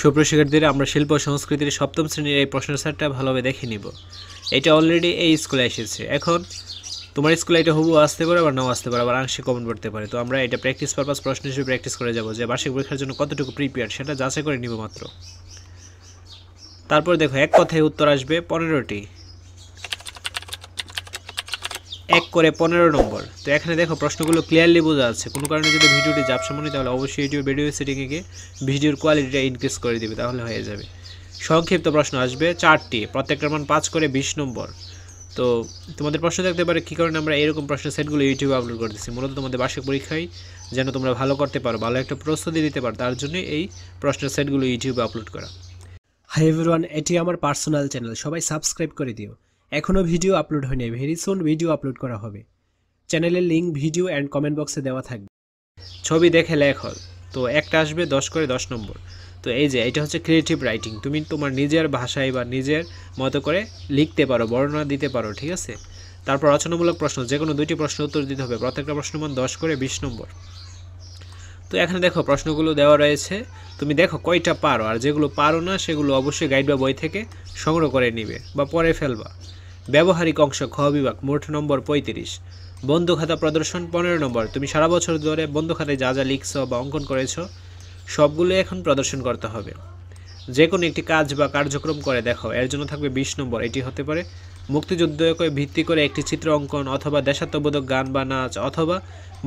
সুপ্রিয় শিক্ষার্থীরা, আমরা শিল্প সংস্কৃতির সপ্তম শ্রেণীর এই প্রশ্নের সেটটা ভালোভাবে দেখে নিব। এটা অলরেডি এই স্কুলে এসেছে। এখন তোমার স্কুলে এটা হুবহু আসতে পারে, আবার নাও আসতে পারে, আবার আংশিক কমন পড়তে পারে। তো আমরা এটা প্র্যাকটিস পারপাস প্রশ্ন হিসেবে প্র্যাকটিস করে যাব যে বার্ষিক পরীক্ষার জন্য কতটুকু প্রিপেয়ার সেটা যাচাই করে নিব মাত্র। তারপর দেখো, এক কথায় উত্তর আসবে 15টি, 1 করে 15 নম্বর। তো এখানে দেখো প্রশ্নগুলো ক্লিয়ারলি বোঝা যাচ্ছে। কোনো কারণে যদি ভিডিওটি ঝাপসা মনে হয় তাহলে অবশ্যই ইউটিউব ভিডিও সেটিংয়ে গিয়ে ভিডিওর কোয়ালিটিটা ইনক্রিজ করে দিবে, তাহলে হয়ে যাবে। সংক্ষিপ্ত প্রশ্ন আসবে 4টি, প্রত্যেকটার মান 5 করে 20 নম্বর। তো তোমাদের প্রশ্ন থাকতে পারে কী কারণে আমরা এরকম প্রশ্নের সেটগুলো ইউটিউবে আপলোড করে দিচ্ছি। মূলত তোমাদের বার্ষিক পরীক্ষায় যেন তোমরা ভালো করতে পারো, ভালো একটা প্রস্তুতি দিতে পারো, তার জন্য এই প্রশ্নের সেটগুলো ইউটিউবে আপলোড করা। হাই এভরিওয়ান, এটি আমার পার্সোনাল চ্যানেল, সবাই সাবস্ক্রাইব করে দিও। এখনও ভিডিও আপলোড হয়নি, ভেরি সুন ভিডিও আপলোড করা হবে। চ্যানেলের লিঙ্ক ভিডিও অ্যান্ড কমেন্ট বক্সে দেওয়া থাকবে। ছবি দেখে লেখো। তো একটা আসবে 10 করে 10 নম্বর। তো এই যে এটা হচ্ছে ক্রিয়েটিভ রাইটিং, তুমি তোমার নিজের ভাষায় বা নিজের মতো করে লিখতে পারো, বর্ণনা দিতে পারো, ঠিক আছে। তারপর রচনামূলক প্রশ্ন, যে কোনো 2টি প্রশ্ন উত্তর দিতে হবে, প্রত্যেকটা প্রশ্ন মান 10 করে 20 নম্বর। তো এখানে দেখো প্রশ্নগুলো দেওয়া রয়েছে, তুমি দেখো কয়টা পারো, আর যেগুলো পারো না সেগুলো অবশ্যই গাইড বা বই থেকে সংগ্রহ করে নিবে বা পড়ে ফেলবা। ব্যবহারিক অংশ খ বিভাগ, মোট নম্বর 35। বন্ধু খাতা প্রদর্শন 15 নম্বর। তুমি সারা বছর ধরে বন্ধু খাতায় যা যা লিখছো বা অঙ্কন করেছো সবগুলো এখন প্রদর্শন করতে হবে। যে কোনো একটি কাজ বা কার্যক্রম করে দেখো, এর জন্য থাকবে 20 নম্বর। এটি হতে পারে মুক্তিযুদ্ধকে ভিত্তি করে একটি চিত্র অঙ্কন, অথবা দেশাত্মবোধক গান বা নাচ, অথবা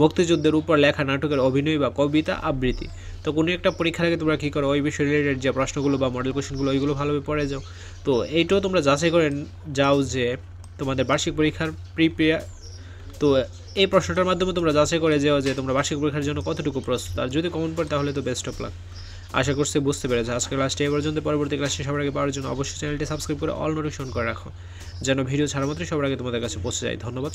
মুক্তিযুদ্ধের উপর লেখা নাটকের অভিনয় বা কবিতা আবৃত্তি। তো কোনো একটা পরীক্ষার আগে তোমরা কী করো, ওই বিষয় রিলেটেড যে প্রশ্নগুলো বা মডেল কোশ্চেনগুলো ওইগুলো ভালোভাবে পড়ে যাও। তো এইটাও তোমরা যাচাই করে যাও যে তোমাদের বার্ষিক পরীক্ষার প্রিপেয়ার। তো এই প্রশ্নটার মাধ্যমে তোমরা যাচাই করে যাও যে তোমরা বার্ষিক পরীক্ষার জন্য কতটুকু প্রস্তুত। আর যদি কমন পড়ে তাহলে তো বেস্ট অফ লাক। আশা করছি বুঝতে পেরেছো। আজকের ক্লাসটি এই পর্যন্ত। পরবর্তী ক্লাসটি সবার আগে পাওয়ার জন্য অবশ্যই চ্যানেলটি সাবস্ক্রাইব করে অল নোটিফিকেশন করে রাখো, যেন ভিডিও ছাড়া মাত্রই সবার আগে তোমাদের কাছে পৌঁছে যায়। ধন্যবাদ।